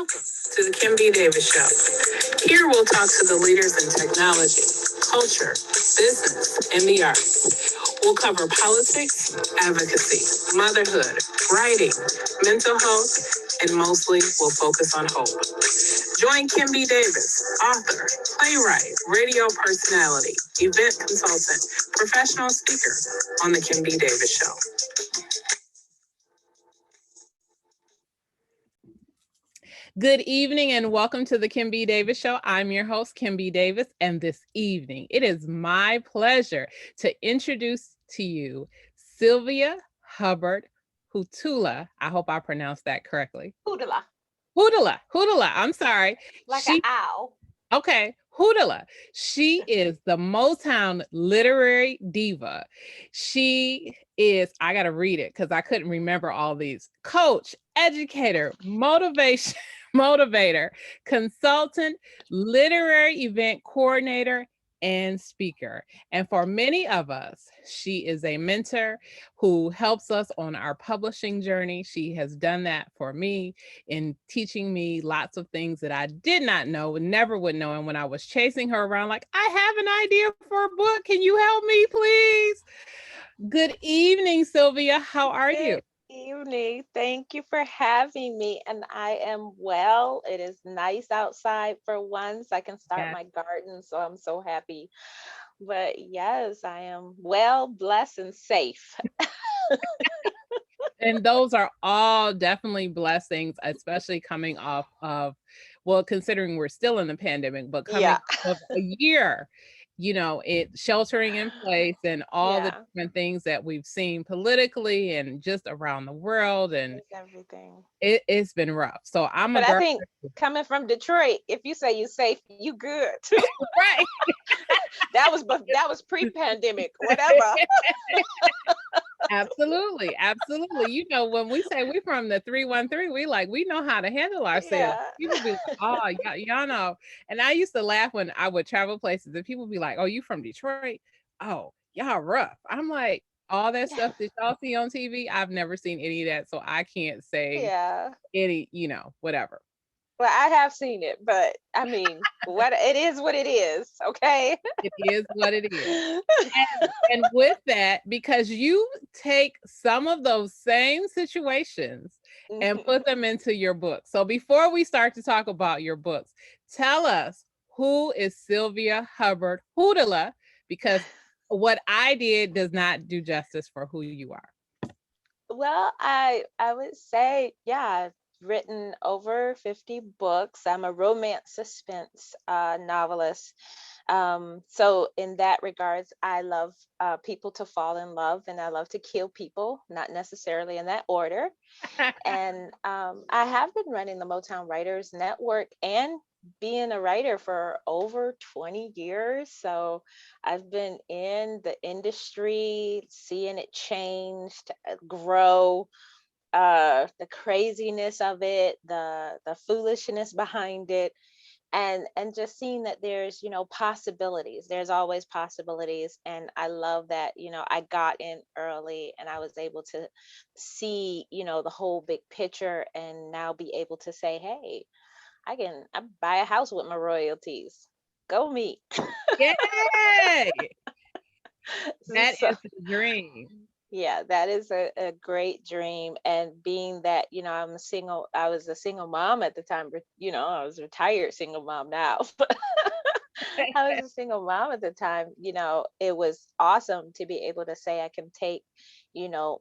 Welcome to the Kim B. Davis Show. Here we'll talk to the leaders in technology, culture, business, and the arts. We'll cover politics, advocacy, motherhood, writing, mental health, and mostly we'll focus on hope. Join Kim B. Davis, author, playwright, radio personality, event consultant, professional speaker on the Kim B. Davis Show. Good evening and welcome to the Kim B. Davis Show. I'm your host, Kim B. Davis, and this evening it is my pleasure to introduce to you Sylvia Hubbard-Hutula. I hope I pronounced that correctly. Hutula. I'm sorry. Like an owl. Okay, Hutula. She is the Motown literary diva. She is, I got to read it because I couldn't remember all these. Coach, educator, motivator, consultant, literary event coordinator, and speaker. And for many of us, she is a mentor who helps us on our publishing journey. She has done that for me in teaching me lots of things that I did not know and never would know. And when I was chasing her around, like, I have an idea for a book. Can you help me, please? Good evening, Sylvia. How are you? Evening. Thank you for having me. And I am well. It is nice outside for once. I can start my garden. So I'm so happy. But yes, I am well, blessed, and safe. And those are all definitely blessings, especially coming off of, well, considering we're still in the pandemic, but coming off of a year, it sheltering in place and all the different things that we've seen politically and just around the world, and everything. It's been rough. So But I think coming from Detroit, if you say you safe, you good too. Right. that was pre-pandemic, whatever. Absolutely. When we say we're from the 313, we know how to handle ourselves. People be like, oh, y'all know. And I used to laugh when I would travel places and people be like, oh, you from Detroit? Oh, y'all rough. I'm like, all that stuff that y'all see on TV, I've never seen any of that. So I can't say any, whatever. Well, I have seen it, but I mean, what it is, okay? It is what it is. And with that, because you take some of those same situations and put them into your book. So before we start to talk about your books, tell us, who is Sylvia Hubbard-Hutula? Because what I did does not do justice for who you are. Well, I would say, I've written over 50 books. I'm a romance suspense novelist. So in that regards, I love people to fall in love, and I love to kill people, not necessarily in that order. And I have been running the Motown Writers Network and being a writer for over 20 years. So I've been in the industry, seeing it change, grow, the craziness of it, the foolishness behind it, and just seeing that there's possibilities. There's always possibilities, and I love that I got in early and I was able to see the whole big picture, and now be able to say, hey, I buy a house with my royalties. Go me. Yay! That is a dream. Yeah, that is a great dream. And being that, I was a single mom at the time, I was a retired single mom now. I was a single mom at the time, it was awesome to be able to say I can take,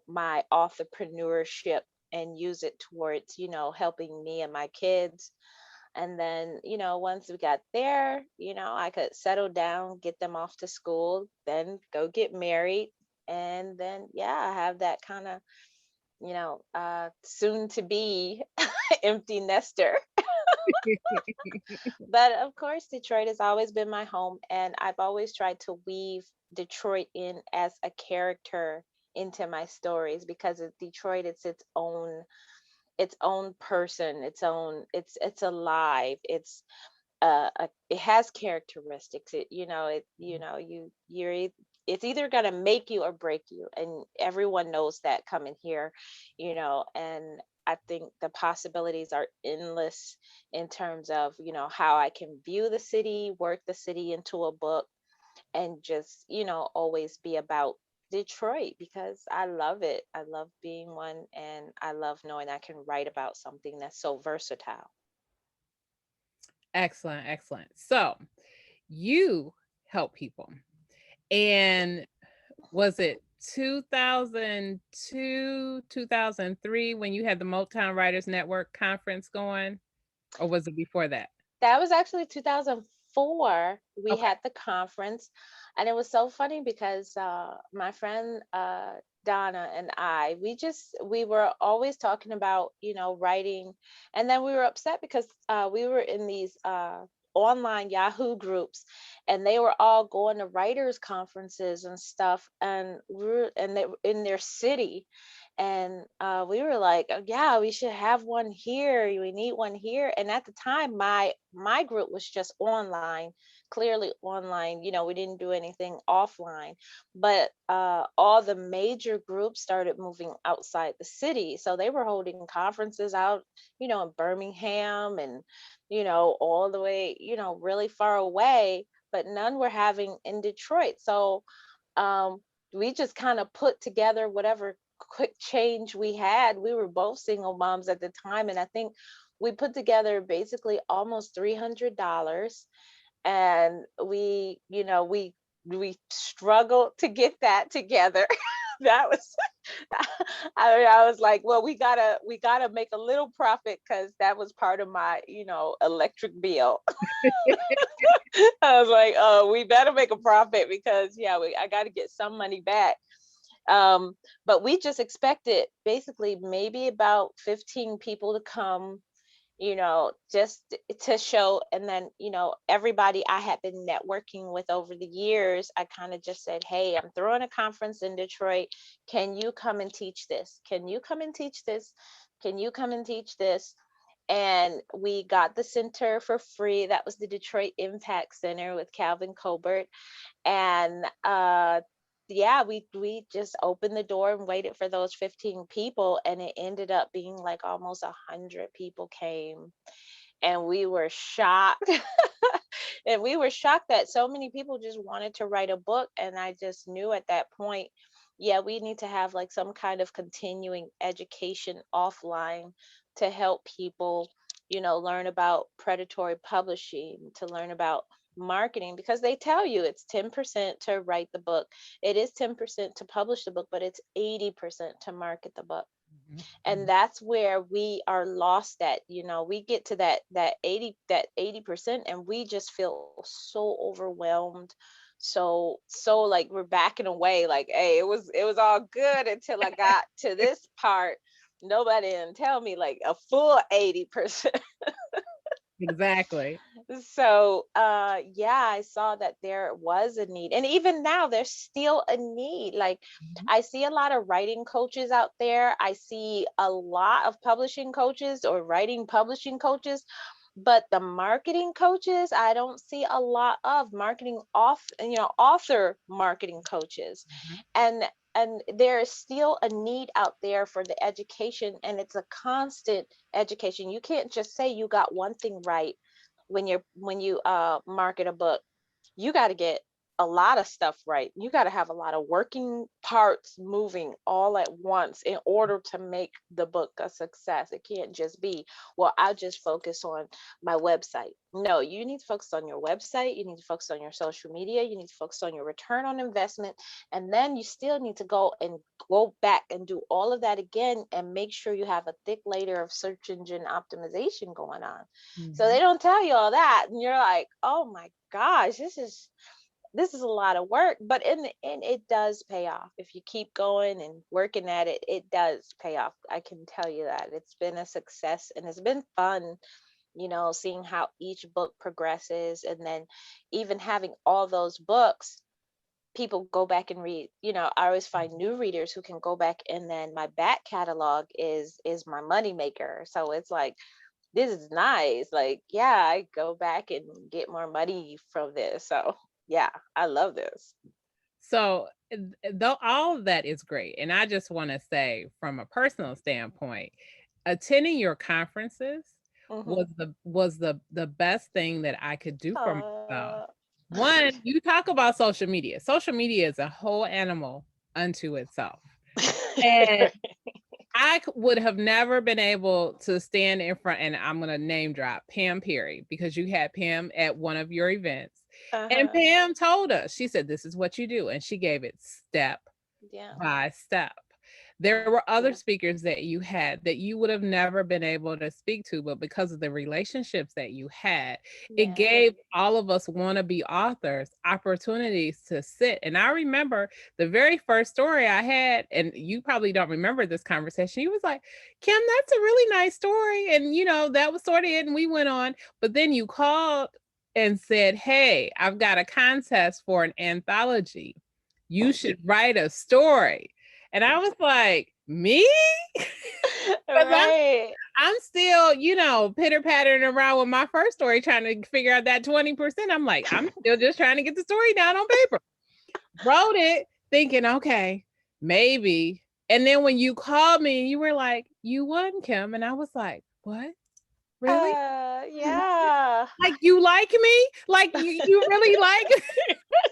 my entrepreneurship and use it towards, helping me and my kids. And then, once we got there, I could settle down, get them off to school, then go get married. And then, I have that kind of, soon to be empty nester. But of course, Detroit has always been my home. And I've always tried to weave Detroit in as a character into my stories, because Detroit, it's its own person, it's alive, it has characteristics. You're it's either going to make you or break you, and everyone knows that coming here, and I think the possibilities are endless in terms of, how I can view the city, work the city into a book, and just, always be about Detroit, because I love it. I love being one, and I love knowing I can write about something that's so versatile. Excellent, excellent. So you help people. And was it 2002, 2003 when you had the Motown Writers Network conference going? Or was it before that? That was actually 2004. We Okay. had the conference, and it was so funny because my friend Donna and I, we were always talking about, writing, and then we were upset because we were in these online Yahoo groups, and they were all going to writers conferences and stuff, and they were in their city, and we were like, "Oh, yeah, we should have one here. We need one here." And at the time, my group was just online, clearly online. We didn't do anything offline, but all the major groups started moving outside the city, so they were holding conferences out, in Birmingham, and all the way, really far away, but none were having in Detroit. So um, we just kind of put together whatever quick change we had. We were both single moms at the time, and I think we put together basically almost $300, and we struggled to get that together. That was I was like, well, we gotta make a little profit, because that was part of my electric bill. I was like, oh, we better make a profit, because yeah, I got to get some money back. But we just expected basically maybe about 15 people to come, just to show. And then, everybody I had been networking with over the years, I kind of just said, hey, I'm throwing a conference in Detroit. Can you come and teach this? Can you come and teach this? Can you come and teach this? And we got the center for free. That was the Detroit Impact Center with Calvin Colbert. And yeah, we just opened the door and waited for those 15 people, and it ended up being like almost 100 people came, and we were shocked. And we were shocked that so many people just wanted to write a book. And I just knew at that point, yeah, we need to have like some kind of continuing education offline to help people, learn about predatory publishing, to learn about marketing, because they tell you it's 10% to write the book. It is 10% to publish the book, but it's 80% to market the book. Mhm, And mhm. that's where we are lost at. We get to that 80%, and we just feel so overwhelmed, so like we're backing away, like, hey, it was all good until I got to this part. Nobody didn't tell me like a full 80%. Exactly. So yeah, I saw that there was a need, and even now there's still a need. Like, Mhm. I see a lot of writing coaches out there, I see a lot of publishing coaches or writing publishing coaches, but the marketing coaches, I don't see a lot of marketing author marketing coaches. Mhm. And there is still a need out there for the education, and it's a constant education. You can't just say you got one thing right when you market a book. You got to get a lot of stuff right. You got to have a lot of working parts moving all at once in order to make the book a success. It can't just be, well, I'll just focus on my website. No, you need to focus on your website. You need to focus on your social media. You need to focus on your return on investment. And then you still need to go back and do all of that again, and make sure you have a thick layer of search engine optimization going on. So they Mhm. don't tell you all that. And you're like, oh my gosh, this is a lot of work, but in the end, it does pay off. If you keep going and working at it, it does pay off. I can tell you that it's been a success, and it's been fun, seeing how each book progresses. And then even having all those books, people go back and read. I always find new readers who can go back, and then my back catalog is my money maker. So it's like, this is nice. Like, yeah, I go back and get more money from this. So yeah, I love this. So, though all of that is great, and I just want to say, from a personal standpoint, attending your conferences Hmm. was the best thing that I could do for myself. Uh, One, you talk about social media. Social media is a whole animal unto itself. And would have never been able to stand in front, and I'm going to name drop Pam Perry, because you had Pam at one of your events. And uh-huh. Pam told us, she said, this is what you do. And she gave it step Yeah. by step. There were other Mhm. speakers that you had that you would have never been able to speak to, but because of the relationships that you had, it Yeah. gave all of us wannabe authors opportunities to sit. And I remember the very first story I had, and you probably don't remember this conversation. You was like, Kim, that's a really nice story. And, that was sort of it. And we went on. But then you called and said, hey, I've got a contest for an anthology. You should write a story. And I was like, me? Because Right. I'm still, pitter pattering around with my first story, trying to figure out that 20%. I'm like, I'm still just trying to get the story down on paper. Wrote it thinking, okay, maybe. And then when you called me, you were like, you won, Kim. And I was like, what? Really? You won? Yeah. Like, you like me? Like, you really like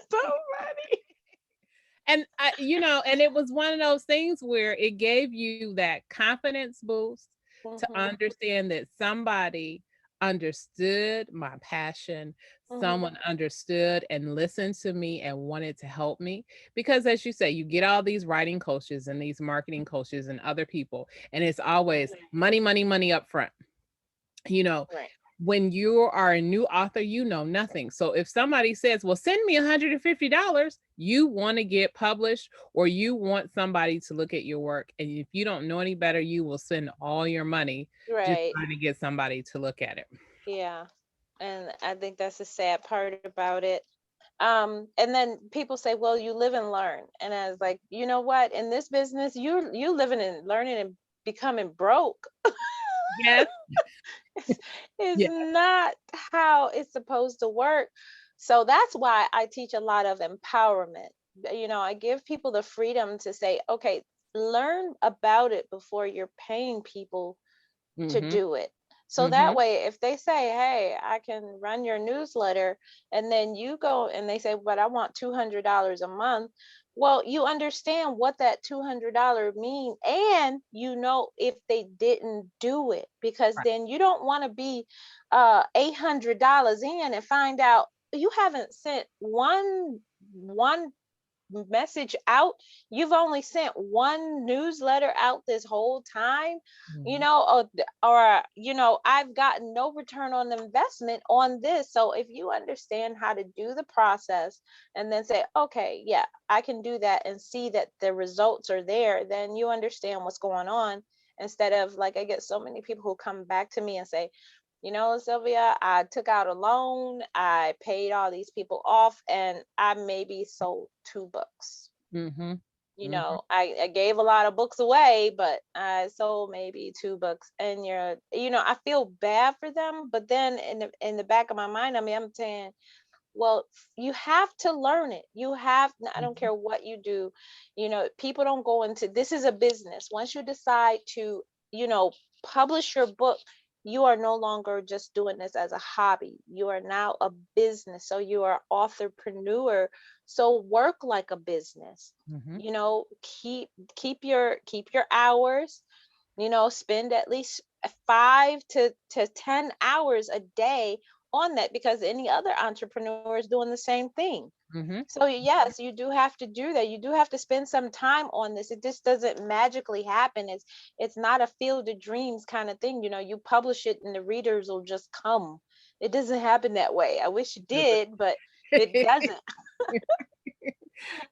So funny. And and it was one of those things where it gave you that confidence boost to Mhm. understand that somebody understood my passion, Mhm. someone understood and listened to me and wanted to help me. Because as you say, you get all these writing coaches and these marketing coaches and other people, and it's always money, money, money up front. You know, Right. when you are a new author, you know nothing. So if somebody says, well, send me $150, you want to get published, or you want somebody to look at your work. And if you don't know any better, you will spend all your money just Right. trying to get somebody to look at it. Yeah. And I think that's the sad part about it. And then people say, well, you live and learn. And I was like, you know what? In this business, you living and learning and becoming broke Yes. is, is Yeah. not how it's supposed to work. So that's why I teach a lot of empowerment. I give people the freedom to say, okay, learn about it before you're paying people to Mm-hmm. do it. So Mm-hmm. that way, if they say, hey, I can run your newsletter, and then you go and they say, but I want $200 a month. Well, you understand what that $200 mean, and if they didn't do it, because Right. then you don't want to be $800 in and find out you haven't sent one message out. You've only sent one newsletter out this whole time, Mhm. I've gotten no return on investment on this. So if you understand how to do the process and then say, okay, yeah, I can do that, and see that the results are there, then you understand what's going on. Instead of, like, I get so many people who come back to me and say, Sylvia, I took out a loan, I paid all these people off, and I maybe sold 2 books. Mhm. Mhm. I gave a lot of books away, but I sold maybe 2 books. And I feel bad for them, but then in the back of my mind, I mean, I'm saying, well, you have to learn it. I don't Mhm. care what you do. People don't go into this is a business. Once you decide to, you know, publish your book, you are no longer just doing this as a hobby. You are now a business. So you are authorpreneur. So work like a business. Mhm. Keep your hours, spend at least 5 to 10 hours a day on that, because any other entrepreneur is doing the same thing. Mhm. So yes, you do have to do that. You do have to spend some time on this. It just doesn't magically happen. It's not a field of dreams kind of thing. You publish it and the readers will just come. It doesn't happen that way. I wish it did, but it doesn't.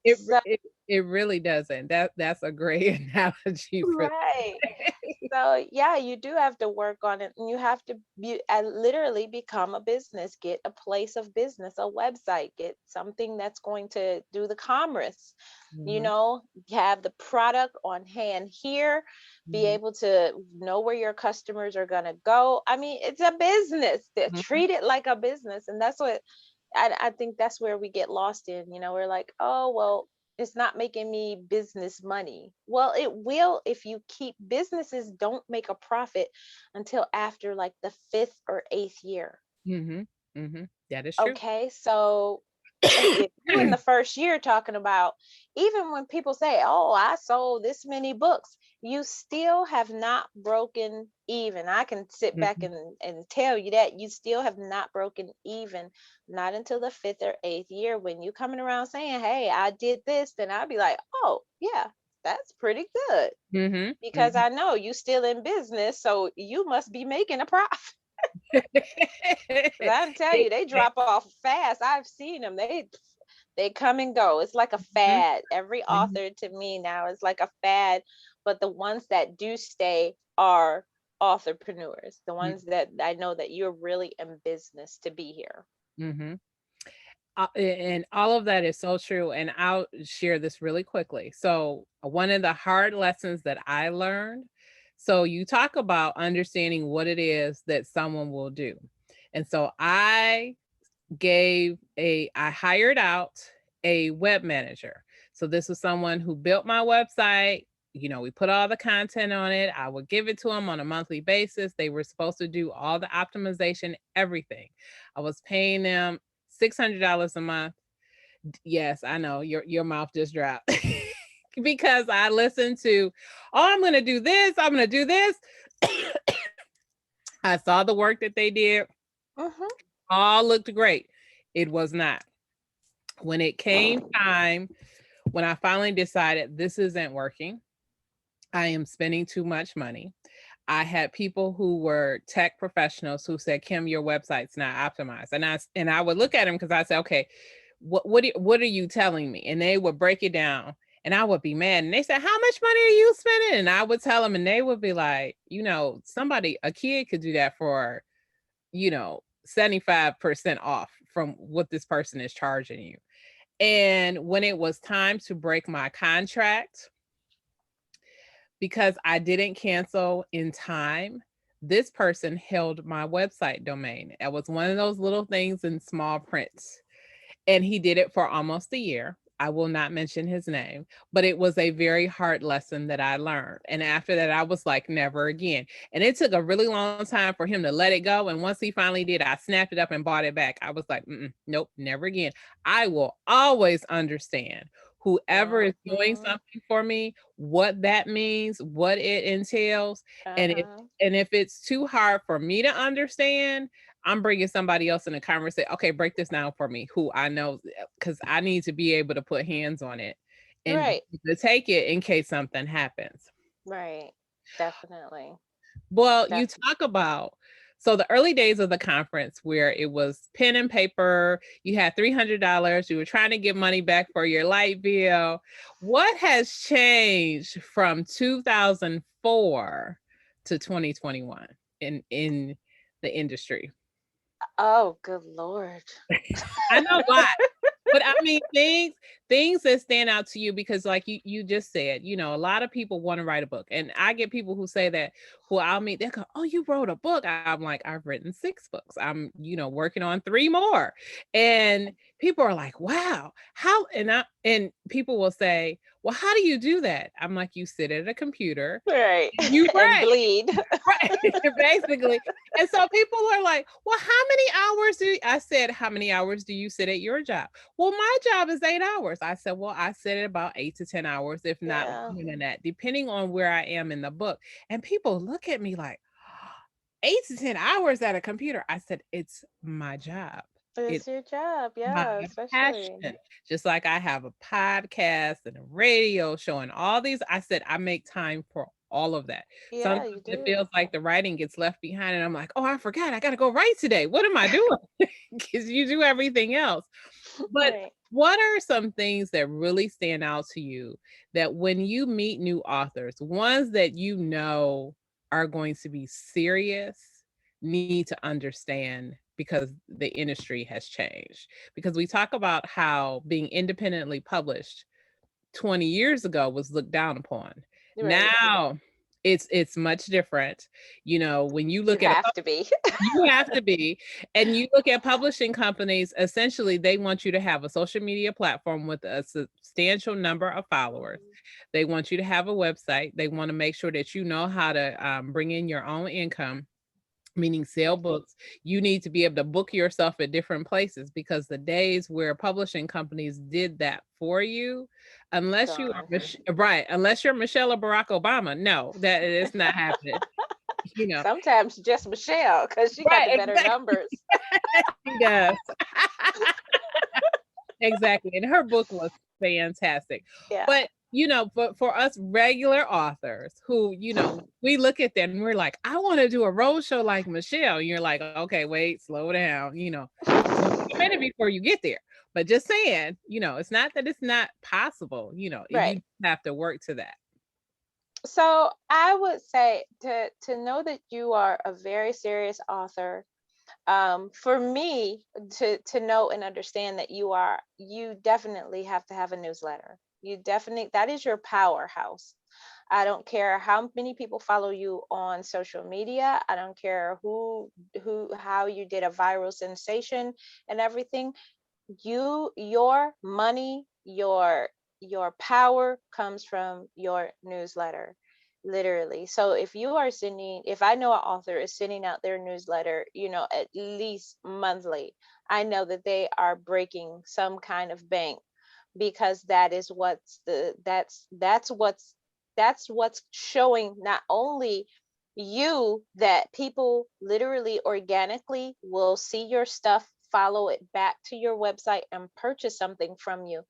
It So it really doesn't. That's a great analogy for right. So yeah, you do have to work on it, and you have to literally become a business. Get a place of business, a website, get something that's going to do the commerce. Mhm. Have the product on hand here, be Mhm. able to know where your customers are going to go. I mean, it's a business. They Mhm. treat it like a business, and that's what I think that's where we get lost in, we're like, oh, well, it's not making me business money. Well, it will if you keep businesses don't make a profit until after like the fifth or eighth year. Mm-hmm. Mm-hmm. That is true. Okay, so if you in the first year talking about, even when people say, oh, I sold this many books, you still have not broken even. I can sit back Mhm. and tell you that you still have not broken even, not until the fifth or eighth year. When you coming around saying, hey, I did this, then I'll be like, oh yeah, that's pretty good, Mhm. because Mhm. I know you still in business, so you must be making a profit. 'Cause I tell you, they drop off fast. I've seen them. They come and go. It's like a Mhm. fad. Every Mhm. author to me now is like a fad, but the ones that do stay are authorpreneurs. The ones that I know that you're really in business to be here. Mhm. And all of that is so true. And I'll share this really quickly. So, one of the hard lessons that I learned. So, you talk about understanding what it is that someone will do. And so, I hired out a web manager. So, this was someone who built my website. We put all the content on it. I would give it to them on a monthly basis. They were supposed to do all the optimization, everything. I was paying them $600 a month. Yes, I know your mouth just dropped because I listened to, oh, I'm going to do this. I'm going to do this. I saw the work that they did. Hmm. All looked great. It was not. When it came time, when I finally decided this isn't working, I am spending too much money. I had people who were tech professionals who said, "Kim, your website's not optimized," and I would look at them because I said, "Okay, what are you telling me?" And they would break it down, and I would be mad. And they said, "How much money are you spending?" And I would tell them, and they would be like, a kid could do that for 75% off from what this person is charging you." And when it was time to break my contract, because I didn't cancel in time, this person held my website domain. It was one of those little things in small print. And he did it for almost a year. I will not mention his name, but it was a very hard lesson that I learned. And after that, I was like, never again. And it took a really long time for him to let it go. And once he finally did, I snapped it up and bought it back. I was like, nope, never again. I will always understand whoever is doing Hmm. something for me, what that means, what it entails. And if Uh-huh. and if it's too hard for me to understand, I'm bringing somebody else in the conversation. Okay, break this down for me, who I know, because I need to be able to put hands on it and Right. to take it in case something happens. Right. Definitely. Well, you Def- talk about, so the early days of the conference where it was pen and paper, you had $300, you were trying to get money back for your light bill. What has changed from 2004 to 2021 in the industry? oh, good Lord. I know a lot. But I mean, things that stand out to you because like you just said, a lot of people want to write a book. And I get people who say that, who I'll meet, they go, "Oh, you wrote a book." I'm like, "I've written 6 books. I'm, working on 3 more." And people are like, "Wow, how?" And people will say, "Well, how do you do that?" I'm like, "You sit at a computer Right. and you And write." bleed. Right, basically. And so people are like, "Well, how many hours I said, "How many hours do you sit at your job?" "Well, my job is 8 hours." I said, "Well, I sit at about 8 to 10 hours, if not Yeah. more than that, depending on where I am in the book." And people look at me like, 8 to 10 hours at a computer. I said, "It's my job. It's It's your job. my Yeah, especially. passion." Just like I have a podcast and a radio show and all these, I said, I make time for all of that. Yeah, Sometimes you it do. feels like the writing gets left behind, and I'm like, "Oh, I forgot. I got to go write today. What am I doing?" Because you do everything else. But Right. what are some things that really stand out to you that when you meet new authors, ones that are going to be serious, need to understand because the industry has changed? Because we talk about how being independently published 20 years ago was looked down upon. Right. Now It's much different. When you You look at have to be. you have to be. And you look at publishing companies, essentially, they want you to have a social media platform with a substantial number of followers. They want you to have a website. They want to make sure that you know how to bring in your own income, meaning sell Right. books. You need to be able to book yourself at different places, because the days where publishing companies did that for you, unless you are Gone. right, unless you're Michelle or Barack Obama, no, that is not happening. You know, Sometimes just Michelle, because she got right, the better exactly. numbers. She does. Exactly. And her book was fantastic. Yeah. But, for us regular authors who, we look at that and we're like, I want to do a road show like Michelle. And you're like, okay, wait, slow down. It's gonna take a minute before you get there. But just saying, it's not that it's not possible, Right. you have to work to that. So I would say to know that you are a very serious author. For me to know and understand that you definitely have to have a newsletter. You definitely, that is your powerhouse. I don't care how many people follow you on social media. I don't care how you did a viral sensation and everything. Your money, your power comes from your newsletter, literally. So if I know an author is sending out their newsletter, at least monthly, I know that they are breaking some kind of bank, because that's what's showing not only you that people literally organically will see your stuff, follow it back to your website and purchase something from you,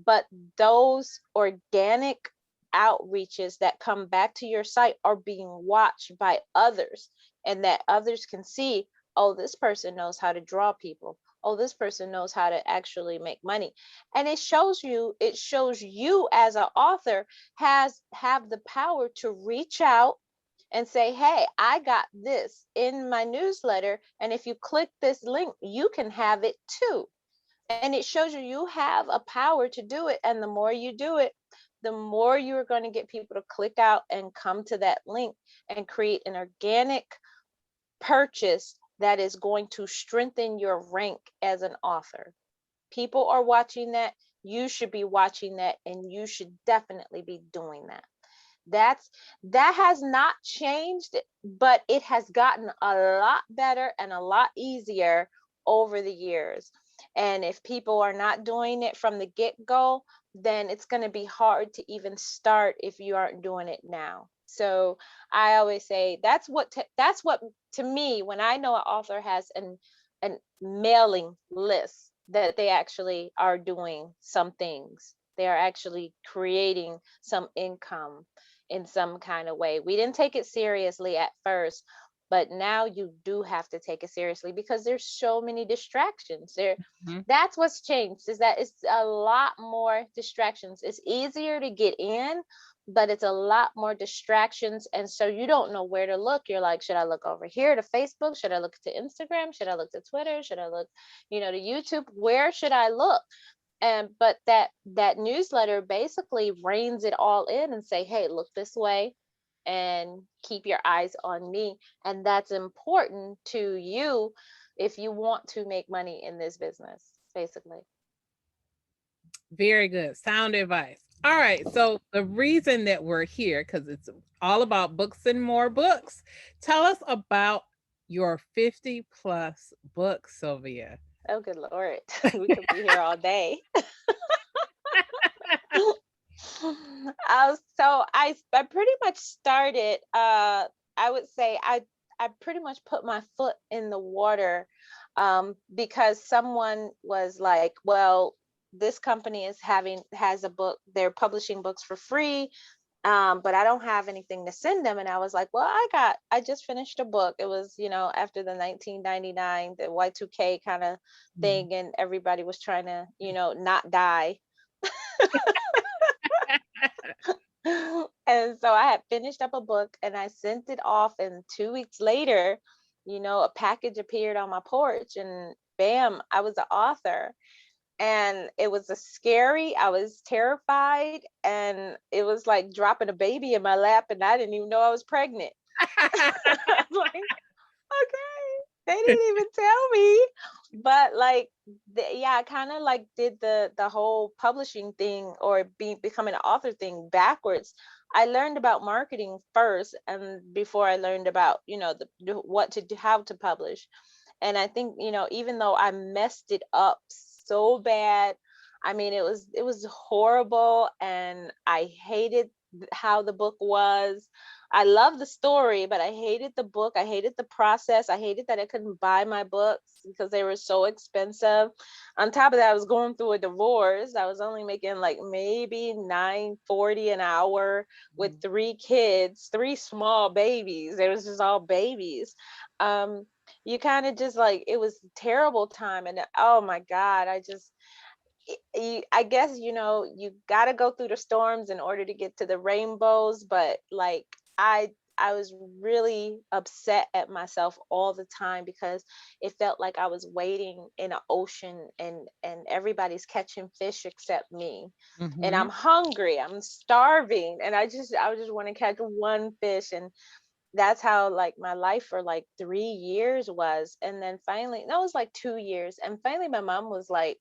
but those organic outreaches that come back to your site are being watched by others, and that others can see, oh, this person knows how to draw people, oh, this person knows how to actually make money. And it shows you as an author have the power to reach out and say, hey, I got this in my newsletter, and if you click this link, you can have it too. And it shows you have a power to do it, and the more you do it, the more you're going to get people to click out and come to that link and create an organic purchase that is going to strengthen your rank as an author. People are watching that. You should be watching that, and you should definitely be doing that. That has not changed, but it has gotten a lot better and a lot easier over the years. And if people are not doing it from the get-go, then it's going to be hard to even start if you aren't doing it now. So I always say that's what to me, when I know an author has an mailing list, that they actually are doing some things. They are actually creating some income in some kind of way. We didn't take it seriously at first, but now you do have to take it seriously, because there's so many distractions there. Mhm. That's what's changed, is that it's a lot more distractions. It's easier to get in, but it's a lot more distractions, and so you don't know where to look. You're like, should I look over here to Facebook? Should I look to Instagram? Should I look to Twitter? Should I look, to YouTube? Where should I look? And but that newsletter basically reins it all in and say, hey, look this way and keep your eyes on me. And that's important to you if you want to make money in this business, basically. Very good. Sound advice. All right. So the reason that we're here, because it's all about books and more books. Tell us about your 50 plus books, Sylvia. Oh, good Lord. We could be here all day. So I pretty much started, I would say I pretty much put my foot in the water, because someone was like, well, this company has a book, they're publishing books for free, but I don't have anything to send them. And I was like, well, I just finished a book. It was, after the 1999, the Y2K kind of Mhm. thing, and everybody was trying to, not die. And so I had finished up a book and I sent it off, and 2 weeks later, a package appeared on my porch, and bam, I was the author. and it was scary. I was terrified, and it was like dropping a baby in my lap, and I didn't even know I was pregnant. I'm like, okay, they didn't even tell me. But like, yeah, I kind of like did the whole publishing thing, or becoming an author thing backwards. I learned about marketing first, and before I learned about, what to do, how to publish. And I think, even though I messed it up so bad, I mean, it was horrible, and I hated how the book was. I love the story, but I hated the book. I hated the process. I hated that I couldn't buy my books because they were so expensive. On top of that, I was going through a divorce. I was only making like maybe $9.40 an hour with 3 kids, 3 small babies. It was just all babies. Um, you kind of just like, it was a terrible time. And oh my God, I guess, you got to go through the storms in order to get to the rainbows. But like, I was really upset at myself all the time, because it felt like I was wading in an ocean, and everybody's catching fish except me. And Mhm. I'm hungry, I'm starving, and I just want to catch one fish. And that's how like my life for like 3 years was. And then finally, no, it was like 2 years. And finally my mom was like,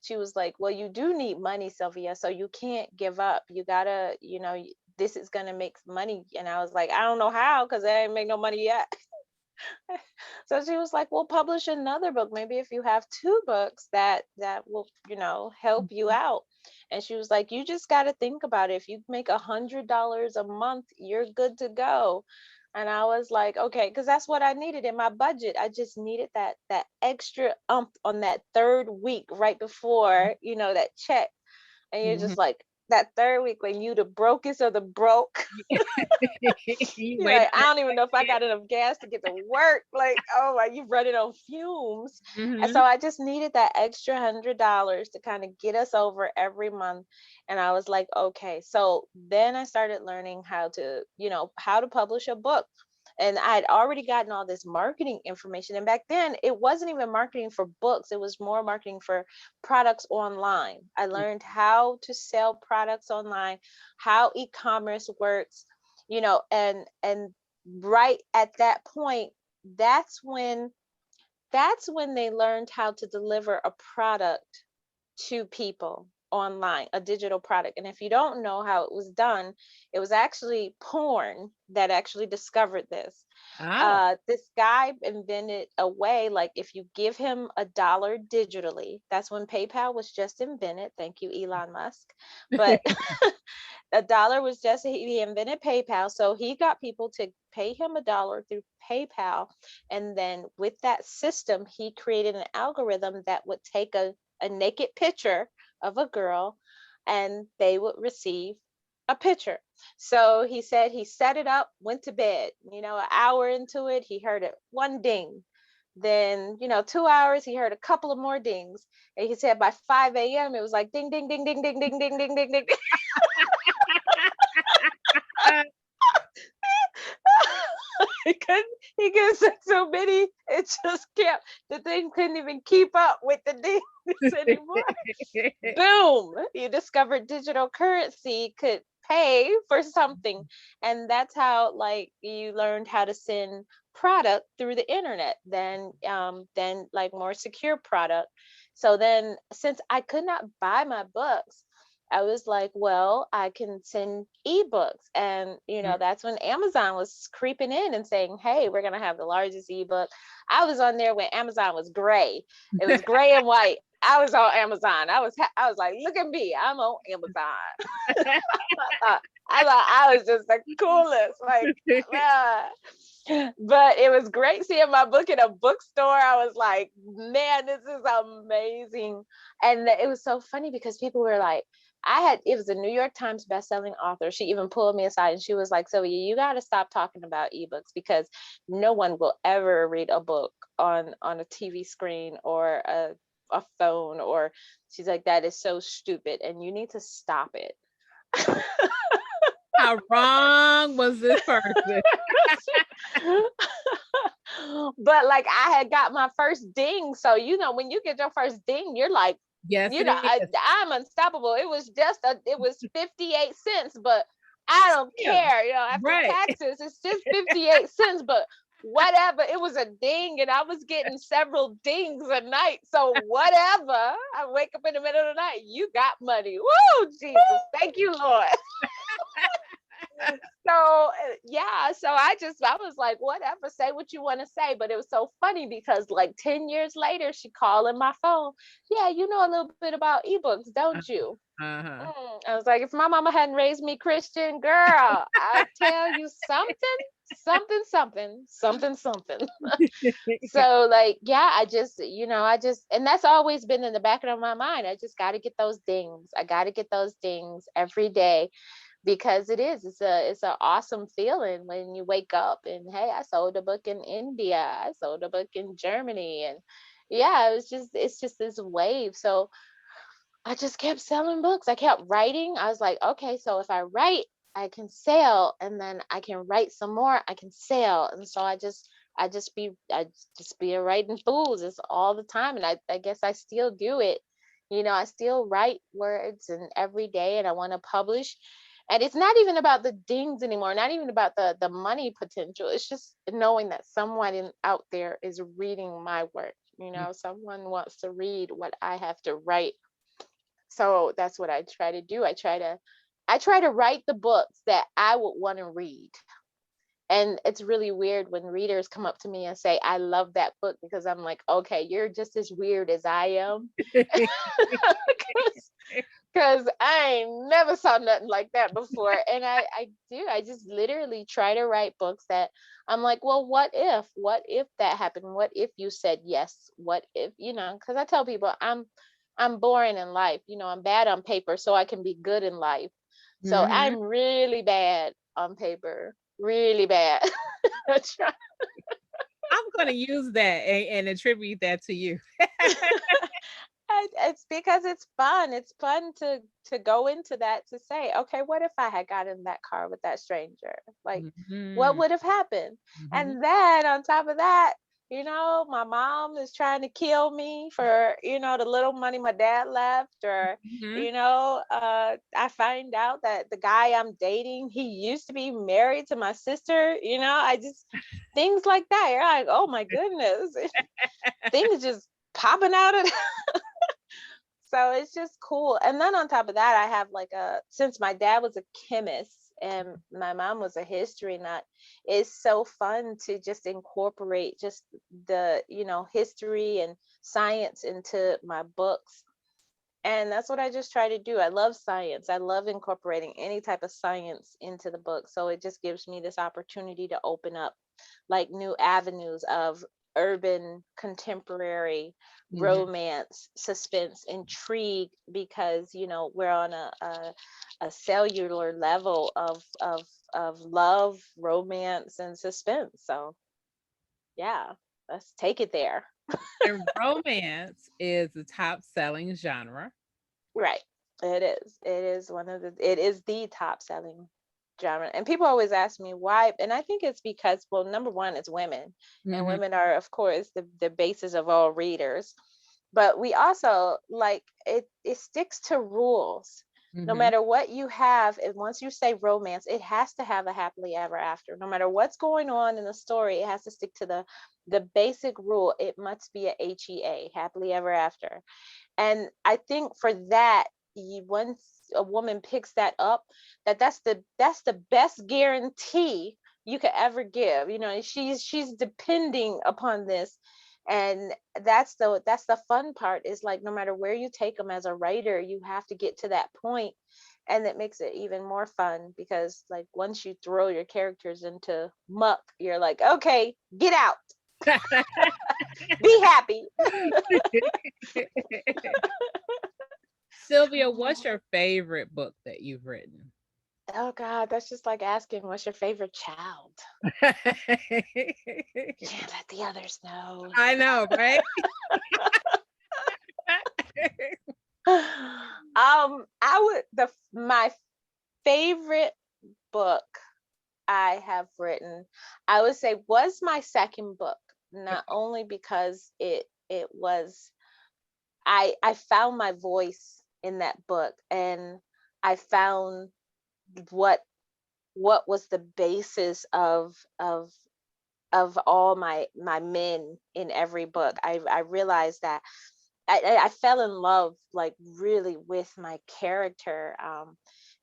she was like, well, you do need money, Sylvia, so you can't give up. You gotta, this is gonna make money. And I was like, I don't know how, because I ain't make no money yet. So she was like, well, publish another book. Maybe if you have 2 books, that will, help you out. And she was like, you just got to think about it. If you make $100 a month, you're good to go. And I was like, okay, because that's what I needed in my budget. I just needed that extra on that third week right before, that check. And you're Mhm. just like, that third week when you the brokest of the broke. You You're waited like, I for don't even know if I it. got enough gas to get to work. Like, oh my, you running on fumes. And so Mhm. I just needed that extra $100 to kind of get us over every month. And I was like, okay. So then I started learning how to publish a book. And I had already gotten all this marketing information. And back then, it wasn't even marketing for books, it was more marketing for products online. I learned how to sell products online, how e-commerce works, and right at that point, that's when they learned how to deliver a product to people online, a digital product. And if you don't know how it was done, it was actually porn that actually discovered this. Oh. This guy invented a way, like if you give him $1 digitally, that's when PayPal was just invented. Thank you, Elon Musk. But $1 was just, he invented PayPal. So he got people to pay him $1 through PayPal. And then with that system, he created an algorithm that would take a naked picture of a girl, and they would receive a picture. So he said he set it up, went to bed, an hour into it, he heard it one ding. Then, 2 hours, he heard a couple of more dings. And he said by 5 a.m., it was like ding, ding, ding, ding, ding, ding, ding, ding, ding, ding. he couldn't he could say so many, it just kept, the thing couldn't even keep up with the dings anymore. Boom, you discovered digital currency could pay for something. And that's how like you learned how to send product through the internet, then like more secure product. So then, since I could not buy my books, I was like, well, I can send ebooks. And that's when Amazon was creeping in and saying, hey, we're going to have the largest ebook. I was on there when Amazon was gray. It was gray and white. I was on Amazon. I was like, look at me, I'm on Amazon. I thought I was just the coolest. Like, but it was great seeing my book in a bookstore. I was like, man, this is amazing. And it was so funny because people were like, it was a New York Times bestselling author. She even pulled me aside and she was like, Sylvia, you got to stop talking about ebooks, because no one will ever read a book on a TV screen or a phone. Or she's like, that is so stupid and you need to stop it. How wrong was this person? But like, I had got my first ding. So, when you get your first ding, you're like, Yes, You it know, is. I'm unstoppable. It was 58 cents, but I don't Yeah, care. You know, after right. taxes, it's just 58 cents, but whatever. It was a ding, and I was getting several dings a night. So whatever. I wake up in the middle of the night. You got money. Woo, Jesus. Thank you, Lord. So yeah, so I was like, whatever, say what you want to say. But it was so funny because like 10 years later, she called in my phone. Yeah, you know a little bit about ebooks, don't you? Uh-huh. I was like, if my mama hadn't raised me Christian, girl, I tell you something, something, something, something, something. So like, yeah, and that's always been in the back of my mind. I just got to get those dings. I got to get those dings every day, because it's an awesome feeling when you wake up and, hey, I sold a book in India, I sold a book in Germany, and yeah, it's just this wave. So I just kept selling books. I kept writing. I was like, okay, so if I write, I can sell, and then I can write some more, I can sell. And so I just be a writing fools. It's all the time. And I guess I still do it. You know, I still write words and every day, and I want to publish. And it's not even about the dings anymore, not even about the money potential. It's just knowing that someone out there is reading my work. You know, someone wants to read what I have to write. So that's what I try to do. I try to write the books that I would want to read. And it's really weird when readers come up to me and say, I love that book, because I'm like, okay, you're just as weird as I am. Because I ain't never saw nothing like that before. And I just literally try to write books that I'm like, well, what if that happened? What if you said yes? What if, because I tell people I'm boring in life. I'm bad on paper, so I can be good in life. So Mhm. I'm really bad on paper, really bad. I'm gonna use that and attribute that to you. It's because it's fun. It's fun to go into that, to say, okay, what if I had got in that car with that stranger? Like, what Mhm. would have happened? Mhm. And then on top of that, my mom is trying to kill me for, the little money my dad left, or, Mhm. I find out that the guy I'm dating, he used to be married to my sister. I just, things like that. You're like, oh my goodness, things just popping out of so it's just cool. And then on top of that, I have like since my dad was a chemist and my mom was a history nut, it's so fun to just incorporate just the, history and science into my books. And that's what I just try to do. I love science. I love incorporating any type of science into the book. So it just gives me this opportunity to open up like new avenues of urban contemporary Mhm. romance, suspense, intrigue, because we're on a cellular level of love, romance, and suspense. So yeah, let's take it there. And romance is the top selling genre. Right. It is. It is the top selling genre. And people always ask me why. And I think it's because, well, number one, it's women. And Mhm. women are, of course, the basis of all readers. But we also like it sticks to rules. No Mhm. matter what you have, and once you say romance, it has to have a happily ever after. No matter what's going on in the story, it has to stick to the basic rule. It must be a HEA, happily ever after. And I think for that, once a woman picks that up, that's the best guarantee you could ever give. She's depending upon this. And that's the fun part, is like, no matter where you take them as a writer, you have to get to that point. And it makes it even more fun, because like once you throw your characters into muck, you're like, okay, get out, be happy. Sylvia, what's your favorite book that you've written? Oh God, that's just like asking, what's your favorite child? Can't let the others know. I know, right? My favorite book I have written, I would say, was my second book, not only because it was I found my voice in that book, and I found what was the basis of all my men in every book. I realized that I fell in love, like, really with my character.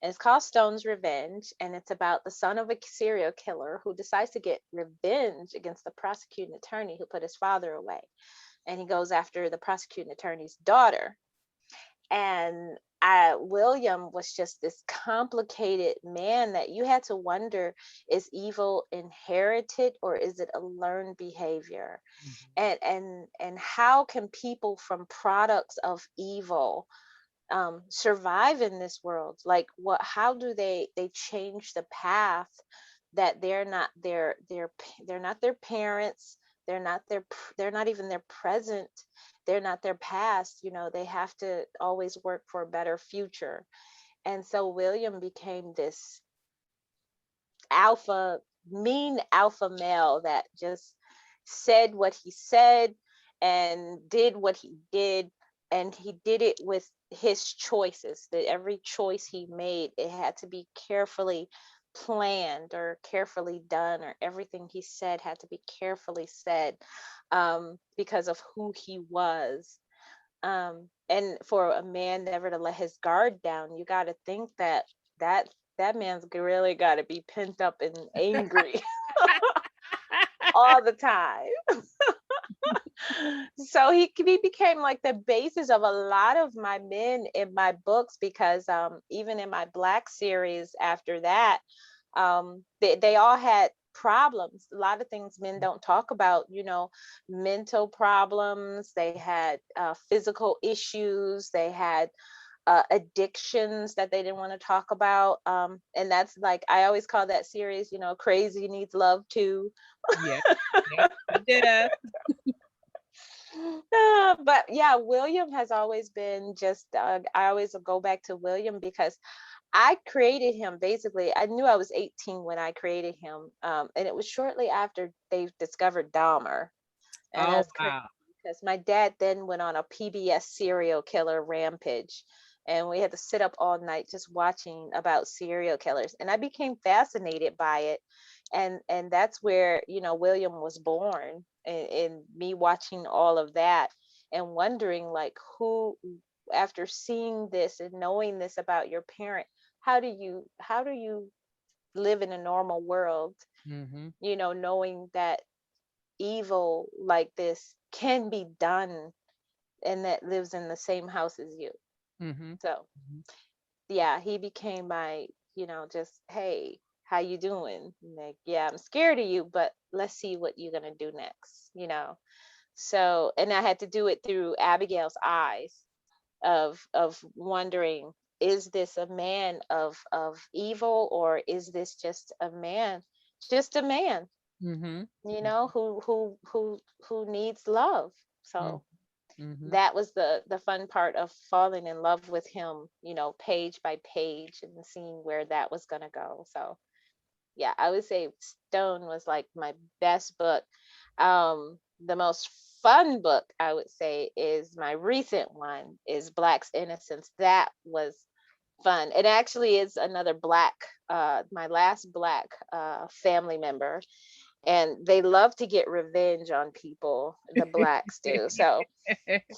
And it's called Stone's Revenge, and it's about the son of a serial killer who decides to get revenge against the prosecuting attorney who put his father away. And he goes after the prosecuting attorney's daughter. And William was just this complicated man that you had to wonder, is evil inherited or is it a learned behavior? And how can people from products of evil survive in this world? Like, what, how do they change the path that they're not their parents, they're not even their present, they're not their past, they have to always work for a better future. And so William became this alpha mean alpha male that just said what he said and did what he did, and he did it with his choices. That every choice he made, it had to be carefully planned or carefully done, or everything he said had to be carefully said, because of who he was. And for a man never to let his guard down, you got to think that that that man's really got to be pent up and angry all the time. So he became like the basis of a lot of my men in my books, because even in my Black series after that, they all had problems, a lot of things men don't talk about, mental problems. They had physical issues, they had addictions that they didn't want to talk about, and that's, like, I always call that series, Crazy Needs Love Too. Yeah. Yeah. But yeah, William has always been just, I always go back to William because I created him. Basically, I knew I was 18 when I created him, and it was shortly after they discovered Dahmer. And Oh, that's crazy wow. because my dad then went on a PBS serial killer rampage, and we had to sit up all night just watching about serial killers, and I became fascinated by it. And that's where, William was born, and me watching all of that and wondering, like, who, after seeing this and knowing this about your parent, how do you live in a normal world, Mm-hmm. knowing that evil like this can be done, and that lives in the same house as you. Mm-hmm. So yeah, he became my, just, hey, how you doing? Like, yeah, I'm scared of you, but let's see what you're gonna do next. So, and I had to do it through Abigail's eyes of wondering, is this a man of evil, or is this just a man, Mm-hmm. who needs love? So Mm-hmm. that was the fun part of falling in love with him, page by page, and seeing where that was going to go. So yeah, I would say Stone was like my best book. The most fun book, I would say, is my recent one, is Black's Innocence. That was fun. It actually is another Black, my last Black family member, and they love to get revenge on people, the Blacks do. So